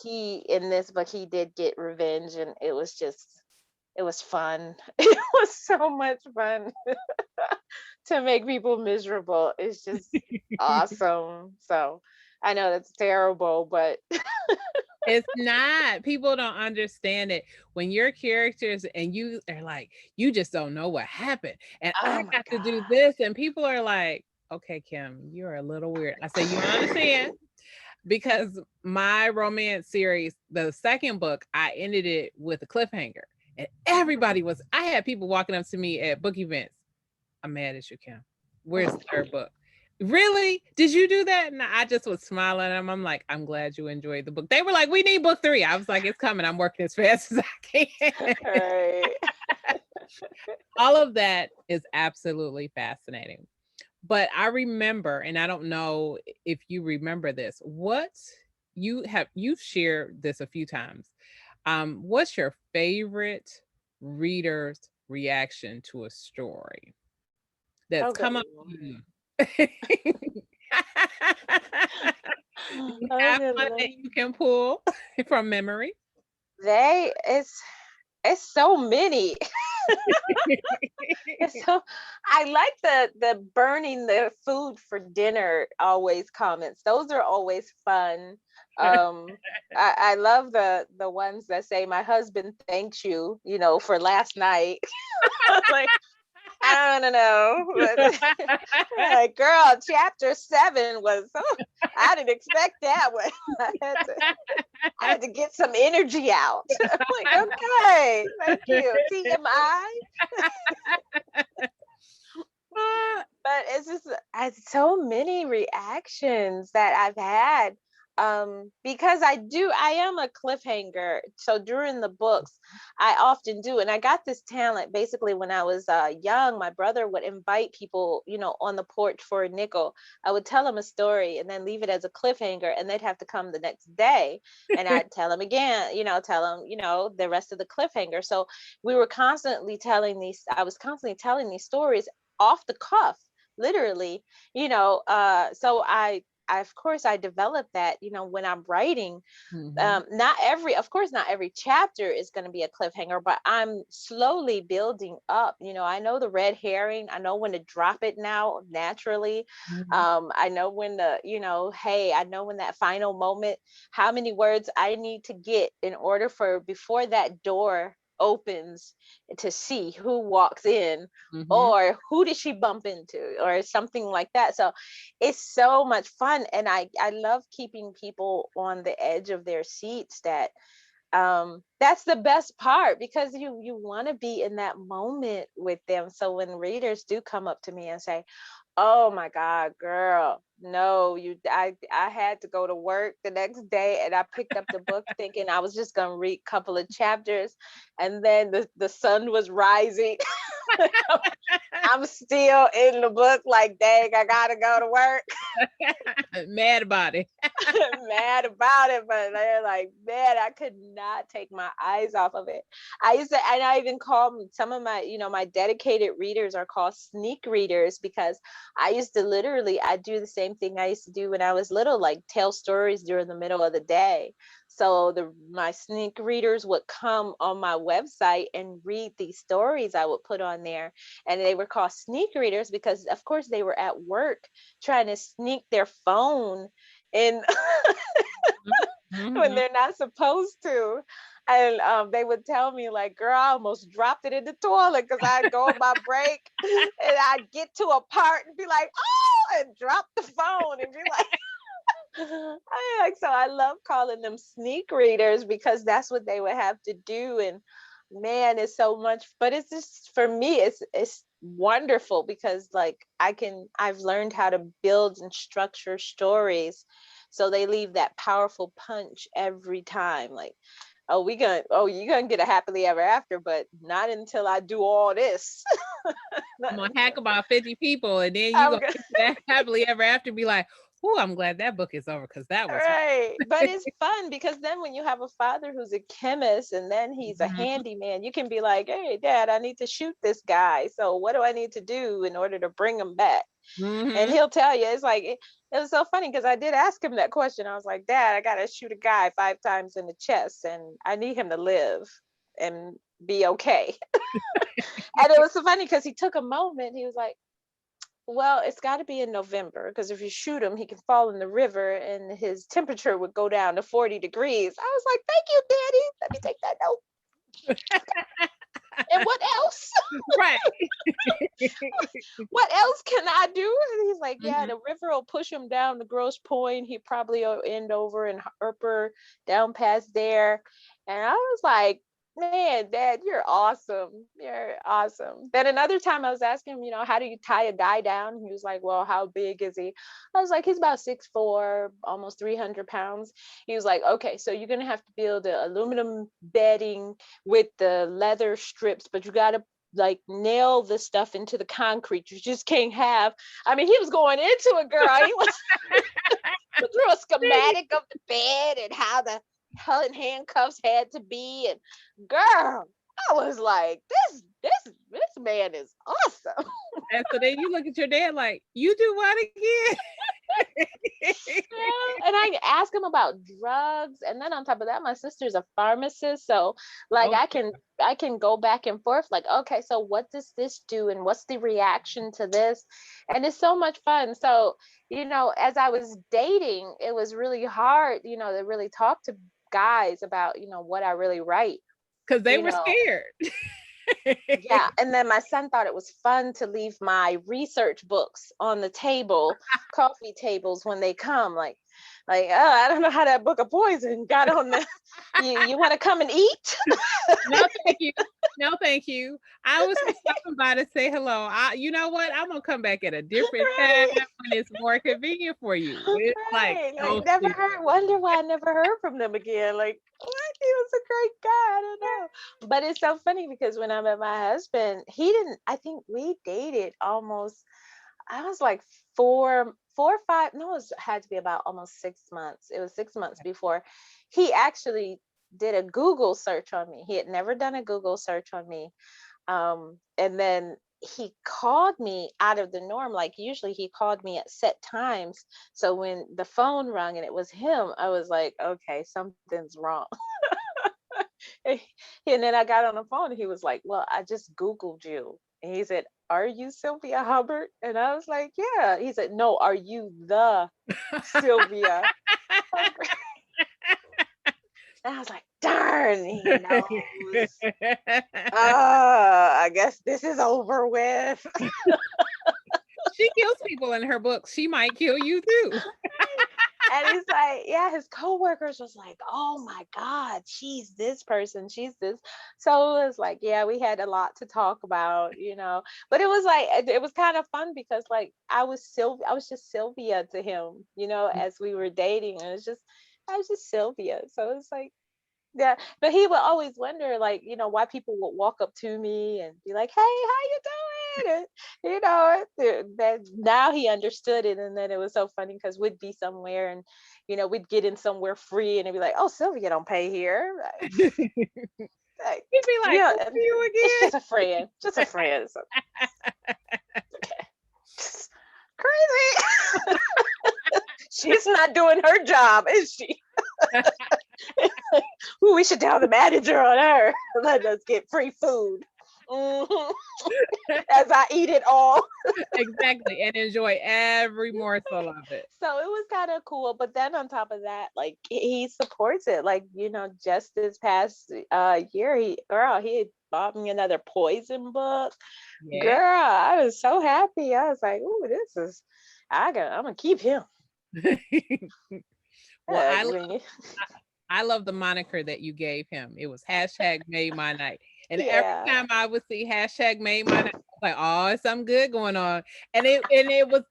he, in this book, he did get revenge, and it was fun. It was so much fun to make people miserable. It's just awesome. So I know that's terrible, but It's not. People don't understand it. When your characters and you are like, you just don't know what happened. And oh I my got to do this. And people are like, okay, Kim, you're a little weird. I say, you don't understand. Because my romance series, the second book, I ended it with a cliffhanger. And everybody was, I had people walking up to me at book events. I'm mad at you, Kim. Where's the third book? Really? Did you do that? And I just was smiling at them. I'm like, I'm glad you enjoyed the book. They were like, we need book 3. I was like, it's coming. I'm working as fast as I can. God. Right. All of that is absolutely fascinating. But I remember, and I don't know if you remember this, what you've shared this a few times. What's your favorite reader's reaction to a story that's Oh, good come up to Lord. you? Do you Oh, have good one Lord. that you can pull from memory? They, it's so many. So I like the burning the food for dinner always comments. Those are always fun. I love the ones that say my husband thanks you, for last night. Like, I don't know. But like, girl, chapter 7 was, I didn't expect that one. I had to get some energy out. I'm like, okay, thank you. TMI. But it's just so many reactions that I've had, because I am a cliffhanger. So during the books I often do, and I got this talent basically when I was young. My brother would invite people, on the porch for a nickel. I would tell them a story and then leave it as a cliffhanger, and they'd have to come the next day, and I'd tell them again, tell them, the rest of the cliffhanger. So we were constantly telling these I was constantly telling these stories off the cuff, literally. So I of course I developed that, when I'm writing. Mhm, Not every chapter is going to be a cliffhanger, but I'm slowly building up. I know the red herring, I know when to drop it now naturally. mhm, I know when to, hey, I know when that final moment, how many words I need to get in order for before that door opens, to see who walks in, mhm. or who did she bump into, or something like that. So it's so much fun, and I love keeping people on the edge of their seats. That's the best part, because you want to be in that moment with them. So when readers do come up to me and say, oh my God, girl, no, I had to go to work the next day, and I picked up the book thinking I was just gonna read a couple of chapters, and then the sun was rising. I'm still in the book, like, dang, I gotta go to work. Mad about it. Mad about it, but they're like, man, I could not take my eyes off of it. And I even call some of my, my dedicated readers are called sneak readers, because I do the same thing I used to do when I was little, like tell stories during the middle of the day. So my sneak readers would come on my website and read these stories I would put on there. And they were called sneak readers because, of course, they were at work trying to sneak their phone in when Mhm. they're not supposed to. And they would tell me, like, girl, I almost dropped it in the toilet, because I'd go on my break and I'd get to a part and be like, oh, and drop the phone and be like, so I love calling them sneak readers, because that's what they would have to do. And man, it's so much, but it's just, for me, it's wonderful, because like I've learned how to build and structure stories so they leave that powerful punch every time. Like, you're gonna get a happily ever after, but not until I do all this. I'm Not gonna hack until about 50 people, and then you I'm gonna gonna get to that happily ever after, be like, "Oh, I'm glad that book is over because that was." Right. But it's fun, because then when you have a father who's a chemist and then he's a Mhm, handyman, you can be like, hey, dad, I need to shoot this guy. So what do I need to do in order to bring him back? And mhm. he'll tell you. It's like, it was so funny, because I did ask him that question. I was like, dad, I got to shoot a guy 5 times in the chest, and I need him to live and be okay. And it was so funny, because he took a moment. He was like, well, it's got to be in November, because if you shoot him, he can fall in the river and his temperature would go down to 40 degrees. I was like, thank you, Daddy. Let me take that note. And what else? Right. What else can I do? And he's like, yeah, Mhm. the river will push him down to Grosse Pointe. He probably will end over in Harper, down past there. And I was like, man, Dad, you're awesome. You're awesome. Then another time I was asking him, how do you tie a guy down? He was like, well, how big is he? I was like, he's about 6'4", almost 300 pounds. He was like, okay, so you're going to have to build the aluminum bedding with the leather strips, but you got to like nail this stuff into the concrete. You just can't have. I mean, he was going into a girl. He was. Drew a schematic of the bed and how the handcuffs had to be. And girl, I was like, this man is awesome. And so then you look at your dad like, you do what again? Yeah, and I ask him about drugs, and then on top of that, my sister's a pharmacist, so like Oh, I can go back and forth, like, okay, so what does this do, and what's the reaction to this, and it's so much fun. So as I was dating, it was really hard, to really talk to guys about what I really write. because they You were know, scared. yeah, and then my son thought it was fun to leave my research books on the table, coffee tables when they come, like, oh, I don't know how that book of poison got on the. You want to come and eat? No, thank you. No, thank you. I was just stopping by to say hello. You know what? I'm gonna come back at a different time Right, when it's more convenient for you. It's like, right. Like, oh, never shoot. heard. Wonder why I never heard from them again. Like, what? He was a great guy. I don't know. But it's so funny because when I met my husband, he didn't. I think we dated almost. I was like 4 or 5. No, had to be about almost 6 months. It was 6 months before he actually did a Google search on me. He had never done a Google search on me. And then he called me out of the norm. Like usually he called me at set times. So when the phone rang and it was him, I was like, okay, something's wrong. And then I got on the phone and he was like, well, I just Googled you. And he said, are you Sylvia Hubbard? And I was like, yeah. He said, no, are you the Sylvia Hubbard? And I was like, darn, he knows. I guess this is over with. She kills people in her books. She might kill you too. And he's like, yeah, his coworkers was like, oh my God, she's this person, she's this. So it was like, yeah, we had a lot to talk about. But it was like, it was kind of fun because like I was just Sylvia to him, as we were dating. And I was just Sylvia. So it's like, yeah, but he would always wonder, like, why people would walk up to me and be like, "Hey, how you doing?" And that now he understood it, and then it was so funny because we'd be somewhere and we'd get in somewhere free, and it'd be like, "Oh, Sylvia don't pay here." Like, You'd be like, yeah, who and are you it's again? just a friend, just a friend. So, okay. Crazy. She's not doing her job, is she? Ooh, we should tell the manager on her. Let us get free food. Mhm. As I eat it all. Exactly, and enjoy every morsel of it. So it was kind of cool. But then on top of that, like he supports it. Like, just this past year, he had bought me another poison book. Yeah. Girl, I was so happy. I was like, ooh, I'm gonna keep him. Well, I mean, I love the moniker that you gave him. It was hashtag made my night. And every yeah. time I would see hashtag made my night, I was like, oh, it's something good going on. And it was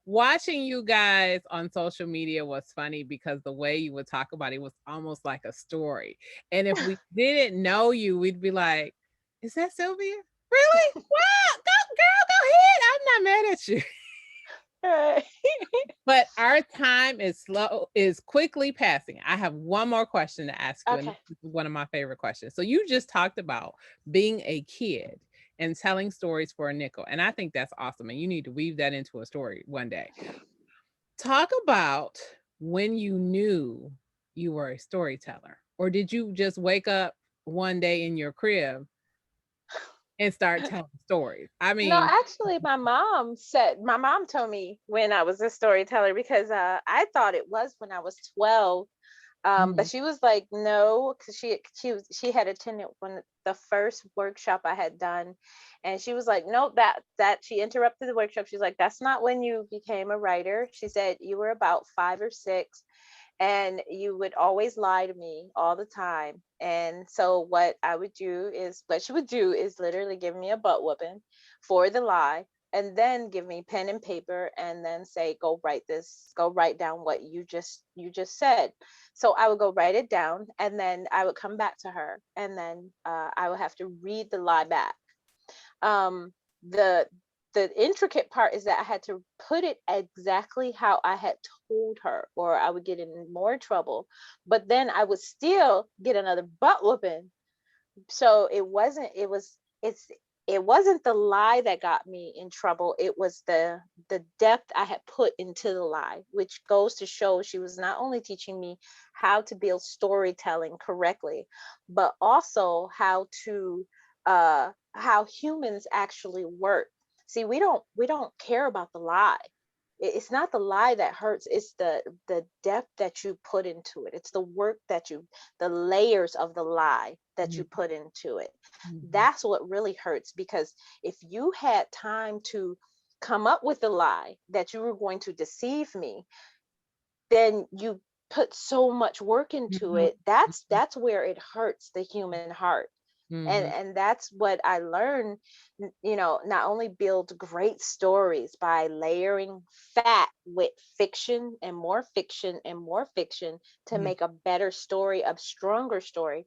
watching you guys on social media was funny because the way you would talk about it was almost like a story. And if we didn't know you, we'd be like, is that Sylvia? Really? Wow, girl, go ahead. I'm not mad at you. Right. But our time is quickly passing. I have one more question to ask you, and Okay. this is one of my favorite questions. So you just talked about being a kid and telling stories for a nickel, and I think that's awesome, and you need to weave that into a story one day. Talk about when you knew you were a storyteller, or did you just wake up one day in your crib and start telling stories? I No, mean, actually, my mom told me when I was a storyteller because I thought it was when I was 12. But mhm, she was like, no, because she had attended the first workshop I had done, and she was like, no, that she interrupted the workshop. She's like, that's not when you became a writer. She said you were about 5 or 6, and you would always lie to me all the time. And so what she would do is literally give me a butt whooping for the lie, and then give me pen and paper and then say, go write down what you just said. So I would go write it down, and then I would come back to her, and then I would have to read the lie back. um the the intricate part is that I had to put it exactly how I had told her, or I would get in more trouble. But then I would still get another butt whooping. So it wasn't the lie that got me in trouble. It was the depth I had put into the lie, which goes to show she was not only teaching me how to build storytelling correctly, but also how humans actually work. See, we don't care about the lie. It's not the lie that hurts, it's the depth that you put into it. It's the work that you, the layers of the lie that you put into it. Mhm. That's what really hurts, because if you had time to come up with a lie that you were going to deceive me, then you put so much work into Mhm. it. That's where it hurts the human heart. and Mhm. and that's what I learned. Not only build great stories by layering fat with fiction and more fiction and more fiction to Mhm. make a better story, a stronger story,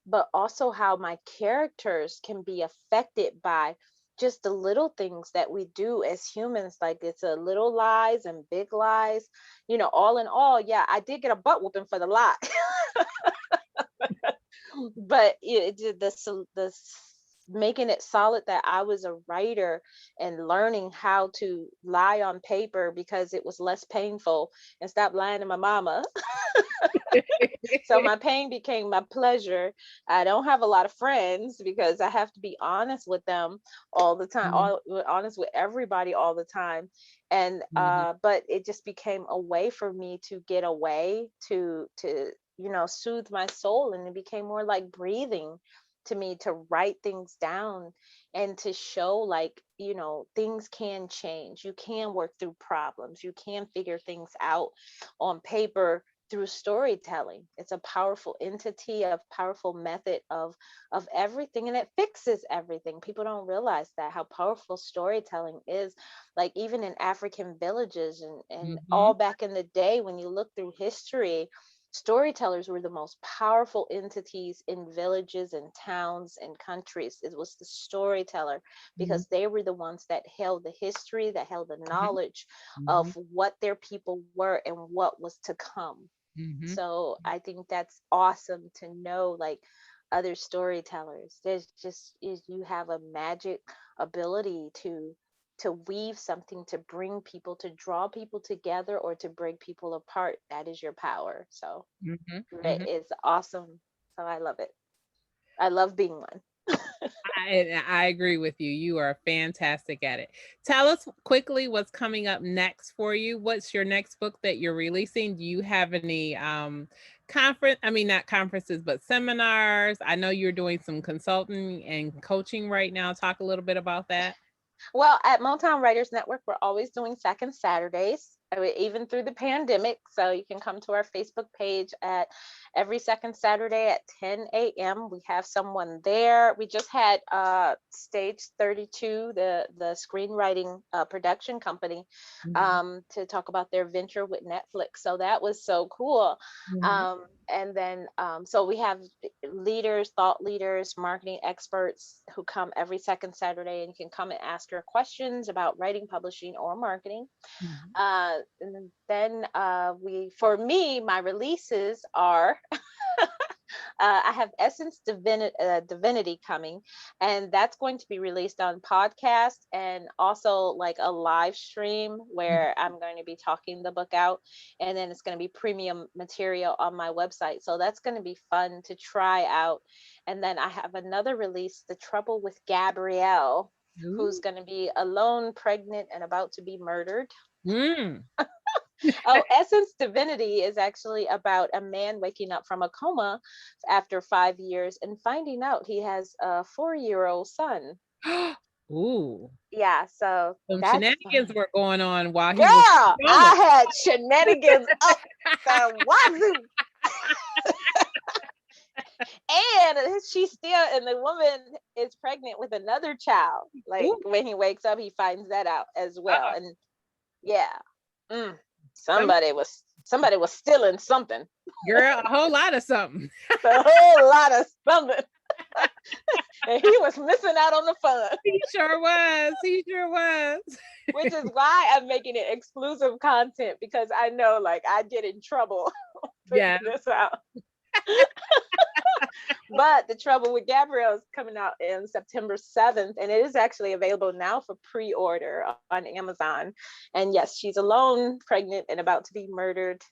but also how my characters can be affected by just the little things that we do as humans. Like, it's a little lies and big lies. All in all, yeah, I did get a butt whooping for the lie. But making it solid that I was a writer and learning how to lie on paper because it was less painful, and stop lying to my mama. So my pain became my pleasure. I don't have a lot of friends because I have to be honest with them all the time, Mhm. honest with everybody all the time. And Mhm. but it just became a way for me to get away, to soothe my soul, and it became more like breathing to me, to write things down and to show, like, things can change. You can work through problems. You can figure things out on paper through storytelling. It's a powerful entity, a powerful method of everything, and it fixes everything. People don't realize that, how powerful storytelling is. Like, even in African villages, and Mhm. all back in the day, when you look through history, storytellers were the most powerful entities in villages and towns and countries. It was the storyteller, Mhm. because they were the ones that held the history, that held the Mhm. knowledge of Mhm. what their people were and what was to come. Mhm. So I think that's awesome to know, like, other storytellers. There's just is you have a magic ability to weave something, to bring people, to draw people together, or to break people apart. That is your power. So Mhm. it Mhm. is awesome. So I love it. I love being one. I agree with you. You are fantastic at it. Tell us quickly what's coming up next for you. What's your next book that you're releasing? Do you have any conference, I mean not conferences, but seminars? I know you're doing some consulting and coaching right now. Talk a little bit about that. Well, at Motown Writers Network, we're always doing second Saturdays, even through the pandemic. So you can come to our Facebook page at every second Saturday at 10 a.m. We have someone there. We just had Stage 32, the screenwriting production company, Mhm. to talk about their venture with Netflix. So that was so cool. Mhm. And then, so we have leaders, thought leaders, marketing experts who come every second Saturday, and you can come and ask your questions about writing, publishing, or marketing. Mhm. And then for me, my releases are I have Essence Divinity coming, and that's going to be released on podcast, and also like a live stream where I'm going to be talking the book out, and then it's going to be premium material on my website. So that's going to be fun to try out. And then I have another release, The Trouble with Gabrielle, who's Ooh. going to be alone, pregnant, and about to be murdered. Mm. Oh, Essence Divinity is actually about a man waking up from a coma after 5 years and finding out he has a 4-year-old son. Ooh. Yeah, so Some that's shenanigans fun. were going on while he was Girl, in coma. I had shenanigans up the wazoo. And she's still, and the woman is pregnant with another child. Like, Ooh. when he wakes up, he finds that out as well. Uh-uh. And yeah, mm, Some somebody was stealing something. girl, a whole lot of something. A whole lot of something. And he was missing out on the fun. He sure was. He sure was. Which is why I'm making it exclusive content, because I know like I get in trouble putting Yeah. this out. But The Trouble with Gabrielle is coming out in September 7th, and it is actually available now for pre-order on Amazon. And yes, she's alone, pregnant, and about to be murdered.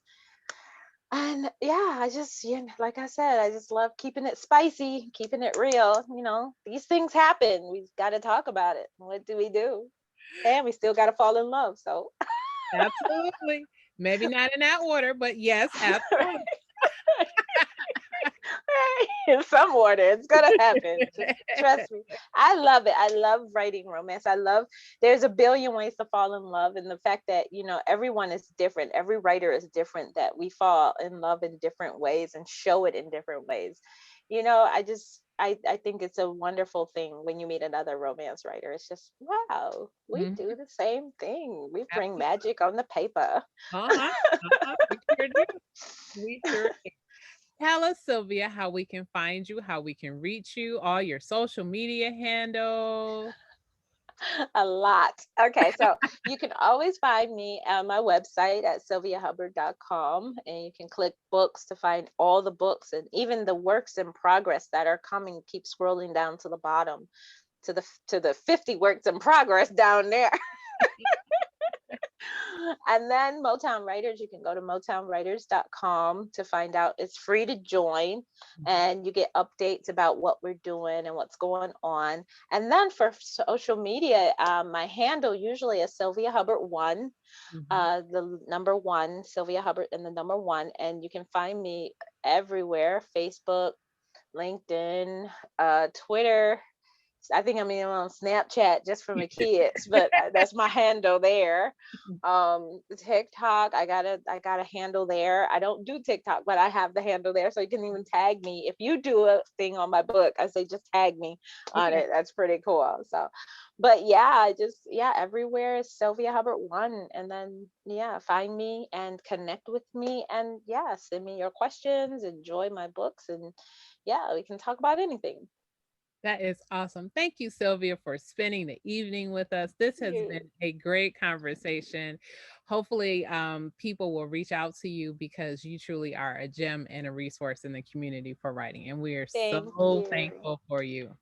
And yeah, I just, like I said, I just love keeping it spicy, keeping it real. These things happen. We've got to talk about it. What do we do? And we still got to fall in love. So, Absolutely. Maybe not in that order, but yes, absolutely. in some order, it's gonna happen. Just trust me. I love it. I love writing romance. There's a billion ways to fall in love, and the fact that everyone is different. Every writer is different. That we fall in love in different ways and show it in different ways. I think it's a wonderful thing when you meet another romance writer. It's just, wow, we Mhm. do the same thing. We bring Absolutely. magic on the paper. Uh-huh. We sure do. We sure do. Tell us, Sylvia, how we can find you, how we can reach you, all your social media handles. A lot. Okay, so you can always find me on my website at sylviahubbard.com, and you can click books to find all the books and even the works in progress that are coming. Keep scrolling down to the bottom to the 50 works in progress down there. And then Motown Writers, you can go to motownwriters.com to find out. It's free to join, and you get updates about what we're doing and what's going on. And then for social media, my handle usually is Sylvia Hubbard 1, Mhm. the number 1, Sylvia Hubbard and the number 1. And you can find me everywhere: Facebook, LinkedIn, Twitter. I think I'm even on Snapchat just for my kids, but that's my handle there. TikTok, I got a handle there. I don't do TikTok, but I have the handle there, so you can even tag me. If you do a thing on my book, I say just tag me on Okay. it. That's pretty cool. So, but yeah, everywhere is Sylvia Hubbard 1, and then find me and connect with me, and send me your questions, enjoy my books, and we can talk about anything. That is awesome. Thank you, Sylvia, for spending the evening with us. This has You. been a great conversation. Hopefully, people will reach out to you because you truly are a gem and a resource in the community for writing. And we are Thank so you. thankful for you.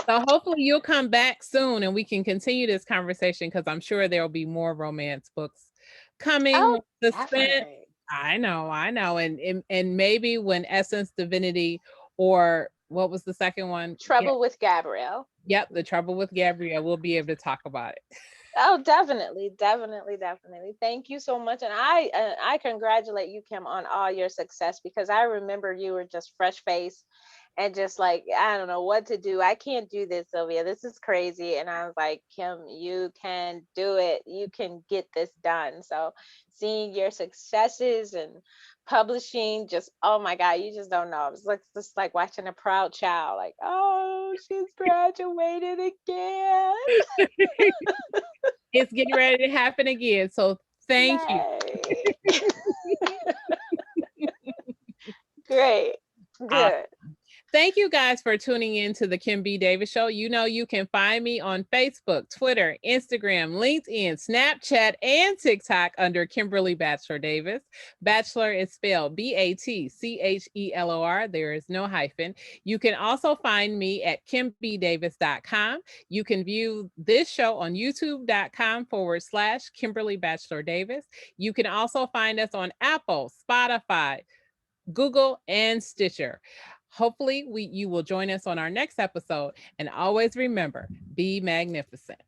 So hopefully you'll come back soon and we can continue this conversation because I'm sure there'll be more romance books coming, Oh, more suspense. definitely. I know. And maybe when Essence Divinity, or what was the second one? Yeah, Trouble with Gabrielle. yep, The Trouble with Gabrielle. We'll be able to talk about it. Oh, definitely, definitely, definitely. Thank you so much, and I congratulate you, Kim, on all your success, because I remember you were just fresh faced and just like, I don't know what to do. I can't do this, Sylvia. This is crazy. And I was like, Kim, you can do it. You can get this done. So seeing your successes and publishing, just, oh my God, you just don't know. It's like just like watching a proud child, like, oh, she's graduated again. It's getting ready to happen again. So thank you. Yay. Great. Good. Thank you guys for tuning in to the Kim B. Davis Show. You know, you can find me on Facebook, Twitter, Instagram, LinkedIn, Snapchat, and TikTok under Kimberly Batchelor Davis. Bachelor is spelled Batchelor. There is no hyphen. You can also find me at kimbdavis.com. You can view this show on youtube.com/Kimberly Batchelor Davis. You can also find us on Apple, Spotify, Google, and Stitcher. Hopefully, you will join us on our next episode. And always remember, be magnificent.